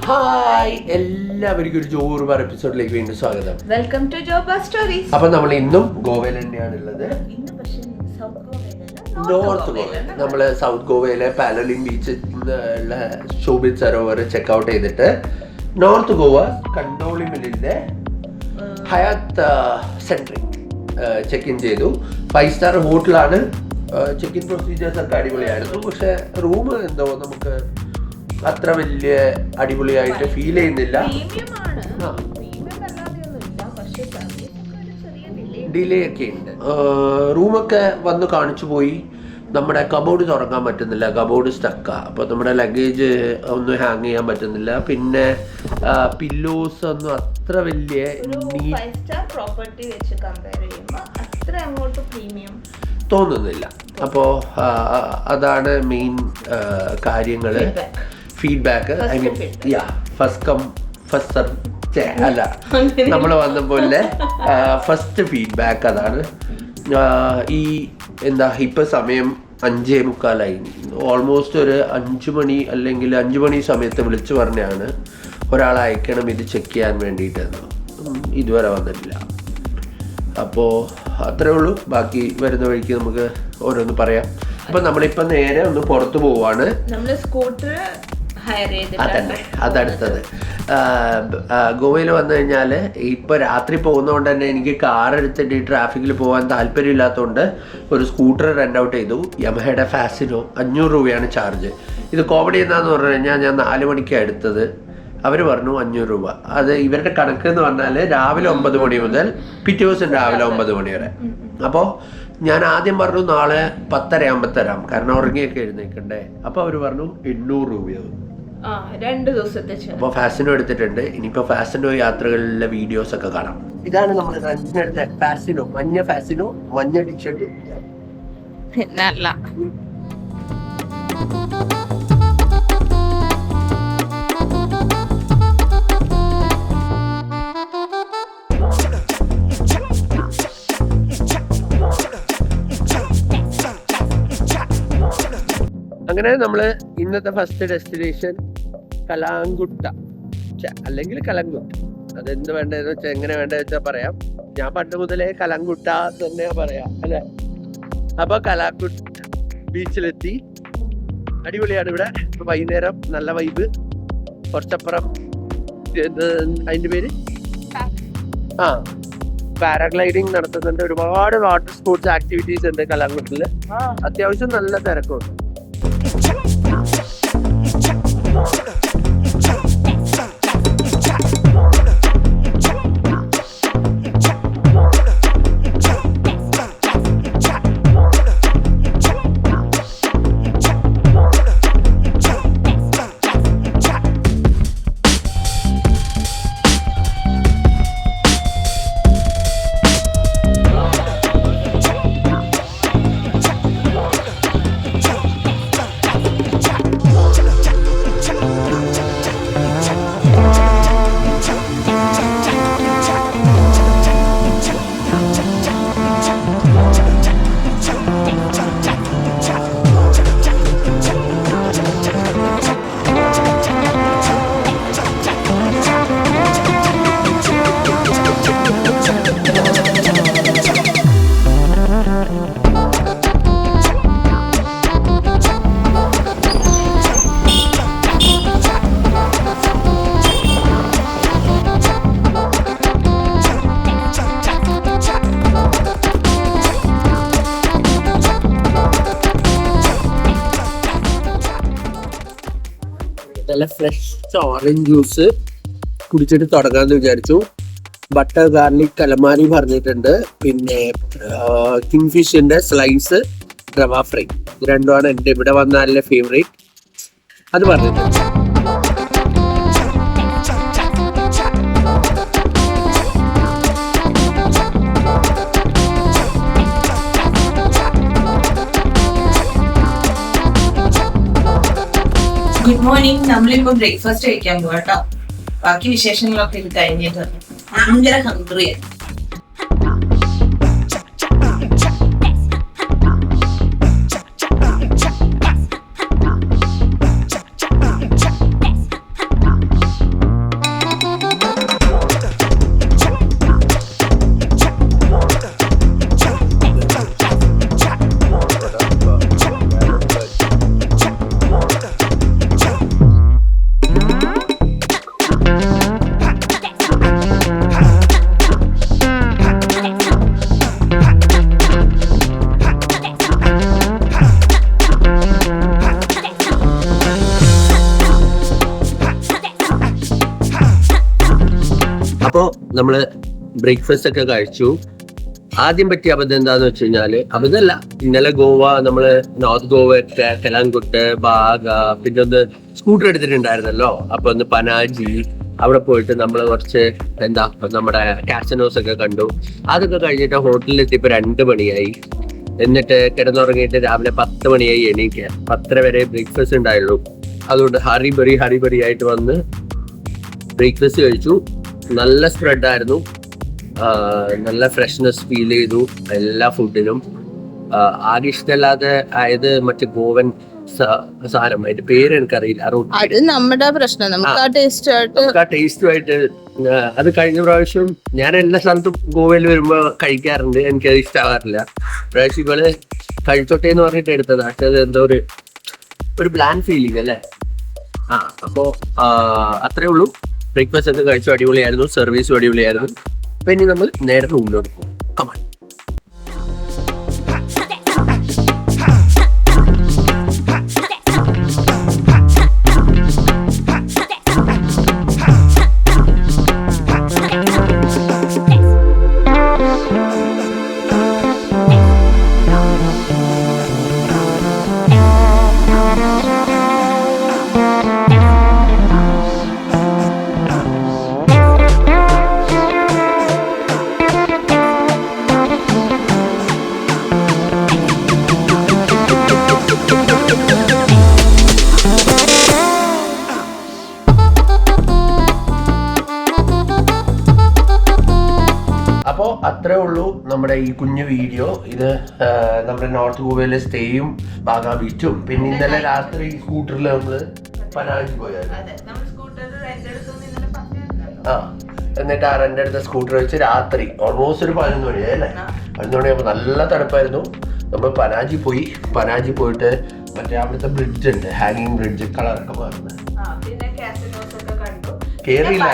Hi, എല്ലാവർക്കും ഒരു ജോറ് bar എപ്പിസോഡിലേക്ക് വീണ്ടും സ്വാഗതം. Welcome to Joba stories. അപ്പൊ നമ്മൾ ഇന്നും ഗോവയിൽ തന്നെയാണ് ഉള്ളത്. നോർത്ത് ഗോവയിൽ നമ്മള് സൗത്ത് ഗോവയിലെ പാലലിം ബീച്ച് ഷോബിത് സരോവർ ചെക്ക്ഔട്ട് ചെയ്തിട്ട് നോർത്ത് ഗോവ കണ്ടോളിമിലിന്റെ ഹയാത്ത് സെൻട്രിക് ചെക്ക് ഇൻ ചെയ്തു. 5-star ഹോട്ടലാണ്. ചെക്ക് ഇൻ പ്രൊസീജിയേഴ്സ് ഒക്കെ അടിപൊളിയായിരുന്നു. പക്ഷെ റൂം എന്തോ നമുക്ക് അത്ര വലിയ അടിപൊളിയായിട്ട് ഫീൽ ചെയ്യുന്നില്ല. ഡിലേ ഒക്കെ ഉണ്ട്. റൂമൊക്കെ വന്ന് കാണിച്ചു പോയി. നമ്മുടെ കബോർഡ് തുറക്കാൻ പറ്റുന്നില്ല, കബോർഡ് സ്റ്റക്കാ. അപ്പോൾ നമ്മുടെ ലഗേജ് ഒന്നും ഹാങ് ചെയ്യാൻ പറ്റുന്നില്ല. പിന്നെ പില്ലോസ് ഒന്നും അത്ര വലിയ തോന്നുന്നില്ല. അപ്പോൾ അതാണ് മെയിൻ കാര്യങ്ങൾ. Feedback I mean first come first serve അല്ല, നമ്മൾ വന്നപ്പോലെ ഫസ്റ്റ് ഫീഡ്ബാക്ക് അതാണ്. ഈ എന്താ ഇപ്പം സമയം 5:45. ഓൾമോസ്റ്റ് ഒരു 5 മണി അല്ലെങ്കിൽ 5 മണി സമയത്ത് വിളിച്ചു പറഞ്ഞാണ് ഒരാളെ അയക്കണം ഇത് ചെക്ക് ചെയ്യാൻ വേണ്ടിയിട്ടെന്ന്. ഇതുവരെ വന്നിട്ടില്ല. അപ്പോൾ അത്രേ ഉള്ളൂ. ബാക്കി വരുന്ന വഴിക്ക് നമുക്ക് ഓരോന്ന് പറയാം. അപ്പം നമ്മളിപ്പം നേരെ ഒന്ന് പുറത്ത് പോവാണ്. അതടുത്തത് ഗോവയിൽ വന്നു കഴിഞ്ഞാൽ ഇപ്പോൾ രാത്രി പോകുന്നതുകൊണ്ട് തന്നെ എനിക്ക് കാർ എടുത്തിട്ട് ഈ ട്രാഫിക്കിൽ പോകാൻ താല്പര്യമില്ലാത്തതുകൊണ്ട് ഒരു സ്കൂട്ടർ റെൻ്റ് ഔട്ട് ചെയ്തു. യമഹയുടെ ഫാസിനോ. 500 രൂപയാണ് ചാർജ്. ഇത് കോമഡി എന്താണെന്ന് പറഞ്ഞു കഴിഞ്ഞാൽ ഞാൻ 4 മണിക്കാണ് എടുത്തത്. അവർ പറഞ്ഞു 500 രൂപ. അത് ഇവരുടെ കണക്ക് എന്ന് പറഞ്ഞാൽ രാവിലെ 9 മണി മുതൽ പിറ്റേ ദിവസം രാവിലെ 9 മണി വരെ. അപ്പോൾ ഞാൻ ആദ്യം പറഞ്ഞു നാളെ 10:30 ആകുമ്പോൾ തരാം, കാരണം ഉറങ്ങിയൊക്കെ എഴുന്നേക്കണ്ടേ. അപ്പോൾ അവർ പറഞ്ഞു 800 രൂപയാവും 2 ദിവസത്തെ. അപ്പോൾ ഫാസിനോ എടുത്തിട്ടുണ്ട്. ഇനിയിപ്പോൾ ഫാസിനോ യാത്രകളിലെ വീഡിയോസ് ഒക്കെ കാണാം. ഇതാണ് നമ്മൾ റെന്റിനെടുത്ത ഫാസിനോ. മഞ്ഞ ഫാസിനോ, മഞ്ഞ ടിഷർട്ട്. അങ്ങനെ നമ്മൾ ഇന്നത്തെ ഫസ്റ്റ് ഡെസ്റ്റിനേഷൻ കലാങ്കുട്ട അല്ലെങ്കിൽ കലങ്കുട്ട. അതെന്ത് വേണ്ടതെന്ന് വെച്ചാൽ എങ്ങനെ വേണ്ടതെന്ന് വെച്ചാൽ പറയാം. ഞാൻ പണ്ട് മുതലേ കലങ്കുട്ട തന്നെ പറയാം അല്ലെ. അപ്പൊ കലാങ്കുട്ട ബീച്ചിലെത്തി. അടിപൊളിയാണ് ഇവിടെ. വൈകുന്നേരം നല്ല വൈബ്. കുറച്ചപ്പുറം അതിന്റെ പേര് പാരാഗ്ലൈഡിങ് നടത്തുന്നുണ്ട്. ഒരുപാട് വാട്ടർ സ്പോർട്സ് ആക്ടിവിറ്റീസ് ഉണ്ട് കലാങ്കുട്ടില്. അത്യാവശ്യം നല്ല തിരക്കുണ്ട്. നല്ല ഫ്രഷ് ഓറഞ്ച് ജ്യൂസ് കുടിച്ചിട്ട് തുടങ്ങാമെന്ന് വിചാരിച്ചു. ബട്ടർ ഗാർലിക് കലമാരി പറഞ്ഞിട്ടുണ്ട്. പിന്നെ കിങ് ഫിഷിന്റെ സ്ലൈസ്, റവ ഫ്രൈ. ഇത് രണ്ടുമാണ് എൻ്റെ ഇവിടെ വന്ന നല്ല ഫേവറേറ്റ്. അത് പറഞ്ഞിട്ടുണ്ട്. Good morning. നമ്മളിപ്പോ ബ്രേക്ക്ഫാസ്റ്റ് കഴിക്കാൻ പോവാ കേട്ടോ. ബാക്കി വിശേഷങ്ങളൊക്കെ ഇത് കഴിഞ്ഞിട്ട് ഭയങ്കര ഹംഗ്രിയാണ്. അപ്പോൾ നമ്മൾ ബ്രേക്ക്ഫാസ്റ്റ് ഒക്കെ കഴിച്ചു. ആദ്യം പറ്റിയ അബദ്ധം എന്താന്ന് വെച്ച് കഴിഞ്ഞാല്, അബദ്ധമല്ല, ഇന്നലെ ഗോവ നമ്മള് നോർത്ത് ഗോവ കലാൻകുട്ട് ബാഗ പിന്നെ ഒന്ന് സ്കൂട്ടർ എടുത്തിട്ടുണ്ടായിരുന്നല്ലോ. അപ്പൊ ഒന്ന് പനാജി അവിടെ പോയിട്ട് നമ്മൾ കുറച്ച് നമ്മുടെ കാസിനോസ് ഒക്കെ കണ്ടു. അതൊക്കെ കഴിഞ്ഞിട്ട് ഹോട്ടലിൽ എത്തിയപ്പോ 2 മണിയായി. എന്നിട്ട് കിടന്നുറങ്ങിയിട്ട് രാവിലെ 10 മണിയായി എണീക്കുക. 10 വരെ ബ്രേക്ക്ഫാസ്റ്റ് ഉണ്ടായുള്ളൂ. അതുകൊണ്ട് ഹറിബറി ആയിട്ട് വന്ന് ബ്രേക്ക്ഫാസ്റ്റ് കഴിച്ചു. നല്ല സ്പ്രെഡായിരുന്നു, നല്ല ഫ്രഷ്നെസ് ഫീൽ ചെയ്തു എല്ലാ ഫുഡിനും. ആകെ ഇഷ്ടമല്ലാതെ ആയത് മറ്റേ ഗോവൻ സാധനം, അതിന്റെ പേര് എനിക്കറിയില്ല. അത് നമ്മുടെ പ്രശ്നം, നമുക്ക് ആ ടേസ്റ്റുമായിട്ട് അത് കഴിഞ്ഞ പ്രാവശ്യം ഞാൻ എല്ലാ സ്ഥലത്തും ഗോവയിൽ വരുമ്പോ കഴിക്കാറുണ്ട്, എനിക്കത് ഇഷ്ടമാകാറില്ല. പ്രാവശ്യം ഇവള് കഴിച്ചോട്ടെ എന്ന് പറഞ്ഞിട്ട് എടുത്തത്. പക്ഷെ അത് എന്തോ ഒരു ബ്ലാൻഡ് ഫീലിംഗ് അല്ലേ. അപ്പോ അത്രേ ഉള്ളൂ. ബ്രേക്ക്ഫാസ്റ്റ് ഒക്കെ കഴിച്ചു, അടിപൊളിയായിരുന്നു. സർവീസും അടിപൊളിയായിരുന്നു. അപ്പൊ ഇനി നമ്മൾ നേരെ റൂമിലോട്ട് പോകും. കമാൻ. അപ്പോൾ അത്രേ ഉള്ളൂ നമ്മുടെ ഈ കുഞ്ഞു വീഡിയോ. ഇത് നമ്മുടെ നോർത്ത് ഗോവയിലെ സ്റ്റേയും ബാഗ ബീച്ചും പിന്നെ ഇന്നലെ രാത്രി സ്കൂട്ടറിൽ നമ്മള് പനാജി പോയായിരുന്നു. എന്നിട്ട് ആ റെന്റ് എടുത്ത സ്കൂട്ടർ വെച്ച് രാത്രി ഓൾമോസ്റ്റ് ഒരു 11 മണിയായി അല്ലേ. 11 മണിയാകുമ്പോൾ നല്ല തണുപ്പായിരുന്നു. നമ്മൾ പനാജി പോയിട്ട് മറ്റേ അവിടുത്തെ ബ്രിഡ്ജ് ഉണ്ട്, ഹാങ്ങിങ് ബ്രിഡ്ജ്, കളറൊക്കെ മാറുന്നത്. കേറിയില്ല.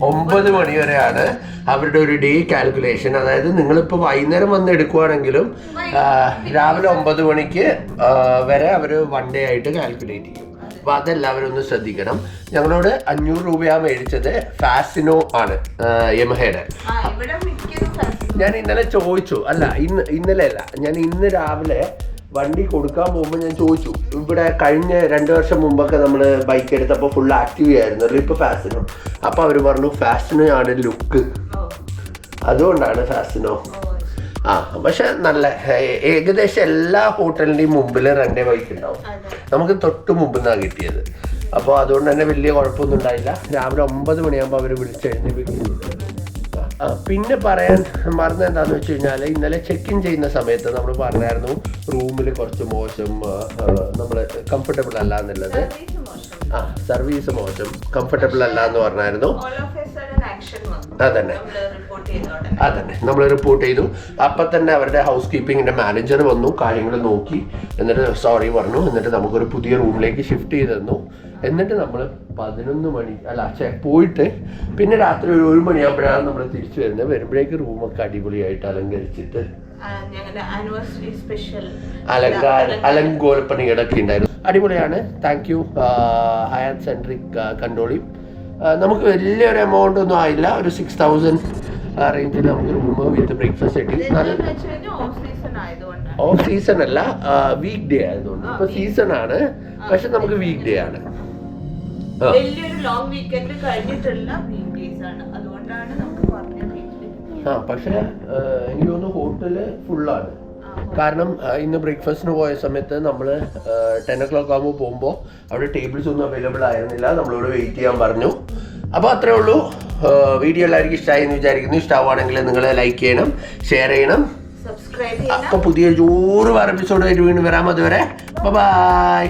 9 മണി വരെയാണ് അവരുടെ ഒരു ഡേ കാൽക്കുലേഷൻ. അതായത് നിങ്ങളിപ്പോൾ വൈകുന്നേരം വന്ന് എടുക്കുവാണെങ്കിലും രാവിലെ 9 മണിക്ക് വരെ അവർ 1 ഡേ ആയിട്ട് കാൽക്കുലേറ്റ് ചെയ്യും. അപ്പൊ അതെല്ലാവരും ഒന്ന് ശ്രദ്ധിക്കണം. ഞങ്ങളോട് 500 രൂപയാണ് മേടിച്ചത്. ഫാസിനോ ആണ് യമഹയുടെ. ഞാൻ ഇന്നലെ ചോദിച്ചു, ഇന്നലെ അല്ല, ഞാൻ ഇന്ന് രാവിലെ വണ്ടി കൊടുക്കാൻ പോകുമ്പോൾ ഞാൻ ചോദിച്ചു, ഇവിടെ കഴിഞ്ഞ 2 വർഷം മുമ്പൊക്കെ നമ്മൾ ബൈക്ക് എടുത്തപ്പോൾ ഫുൾ ആക്റ്റീവ് ആയിരുന്നല്ലോ, ഇപ്പൊ ഫാസിനോ. അപ്പൊ അവർ പറഞ്ഞു ഫാസിനോ ആണ് ലുക്ക്, അതുകൊണ്ടാണ് ഫാസിനോ. പക്ഷെ നല്ല ഏകദേശം എല്ലാ ഹോട്ടലിന്റെയും മുമ്പിൽ 2 ബൈക്ക് ഉണ്ടാവും. നമുക്ക് തൊട്ട് മുമ്പിൽ നിന്നാണ് കിട്ടിയത്. അപ്പോൾ അതുകൊണ്ട് തന്നെ വലിയ കുഴപ്പമൊന്നും ഉണ്ടായില്ല. രാവിലെ 9 മണിയാകുമ്പോൾ അവർ വിളിച്ചെഴുന്നേൽപ്പിക്കുന്നു. പിന്നെ പറയാൻ മറന്ന എന്താന്ന് വെച്ച് കഴിഞ്ഞാൽ, ഇന്നലെ ചെക്ക് ഇൻ ചെയ്യുന്ന സമയത്ത് നമ്മൾ പറഞ്ഞായിരുന്നു റൂമിൽ കുറച്ച് മോശം, നമ്മൾ കംഫർട്ടബിൾ അല്ല എന്നുള്ളത്. സർവീസ് മോശം, കംഫർട്ടബിൾ അല്ല എന്ന് പറഞ്ഞായിരുന്നു. അതന്നെ നമ്മൾ റിപ്പോർട്ട് ചെയ്തു. അപ്പൊ തന്നെ അവരുടെ ഹൗസ് കീപ്പിങ്ങിന്റെ മാനേജർ വന്നു, കാര്യങ്ങൾ നോക്കി, എന്നിട്ട് സോറി പറഞ്ഞു. എന്നിട്ട് നമുക്കൊരു പുതിയ റൂമിലേക്ക് ഷിഫ്റ്റ് ചെയ്ത് തന്നു. എന്നിട്ട് നമ്മൾ 11 മണി പോയിട്ട് പിന്നെ രാത്രി 1 മണിയാകുമ്പോഴാണ് നമ്മൾ തിരിച്ചു വരുന്നത്. വരുമ്പോഴേക്ക് റൂമൊക്കെ അടിപൊളിയായിട്ട് അലങ്കരിച്ചിട്ട് അലങ്കോലപ്പണികളൊക്കെ ഉണ്ടായിരുന്നു. അടിപൊളിയാണ്. താങ്ക് യു ഹയാത്ത് സെൻട്രിക് കണ്ടോളി. നമുക്ക് വലിയൊരു എമൗണ്ട് ഒന്നും ആയില്ല, ഒരു 6000 റേഞ്ചിൽ നമുക്ക് റൂം വിത്ത് ബ്രേക്ക്ഫാസ്റ്റ് കിട്ടി. ഓഫ് സീസൺ അല്ല, വീക്ക് ഡേ ആയതുകൊണ്ട്. ഇപ്പൊ സീസൺ ആണ്, പക്ഷെ നമുക്ക് വീക്ക് ഡേ ആണ്. വലിയൊരു ലോങ് വീക്കെൻഡ് കഴിഞ്ഞിട്ടുള്ള വീക്ക്ഡേയ്സ് ആണ്, അതുകൊണ്ടാണ് നമുക്ക് പറഞ്ഞ പക്ഷെ എനിക്ക് തോന്നുന്നു ഹോട്ടല് ഫുള്ളാണ്. കാരണം ഇന്ന് ബ്രേക്ക്ഫാസ്റ്റിന് പോയ സമയത്ത് നമ്മൾ 10 o'clock ആകുമ്പോൾ പോകുമ്പോൾ അവിടെ ടേബിൾസ് ഒന്നും അവൈലബിൾ ആയിരുന്നില്ല. നമ്മളോട് വെയിറ്റ് ചെയ്യാൻ പറഞ്ഞു. അപ്പോൾ അത്രേ ഉള്ളൂ. വീഡിയോ എല്ലാവർക്കും ഇഷ്ടമായി എന്ന് വിചാരിക്കുന്നു. ഇഷ്ടമാവുകയാണെങ്കിൽ നിങ്ങൾ ലൈക്ക് ചെയ്യണം, ഷെയർ ചെയ്യണം, സബ്സ്ക്രൈബ് ചെയ്യണം. അപ്പോൾ പുതിയ 100 എപ്പിസോഡ് വീണ്ടും വരാം. അതുവരെ ബൈ.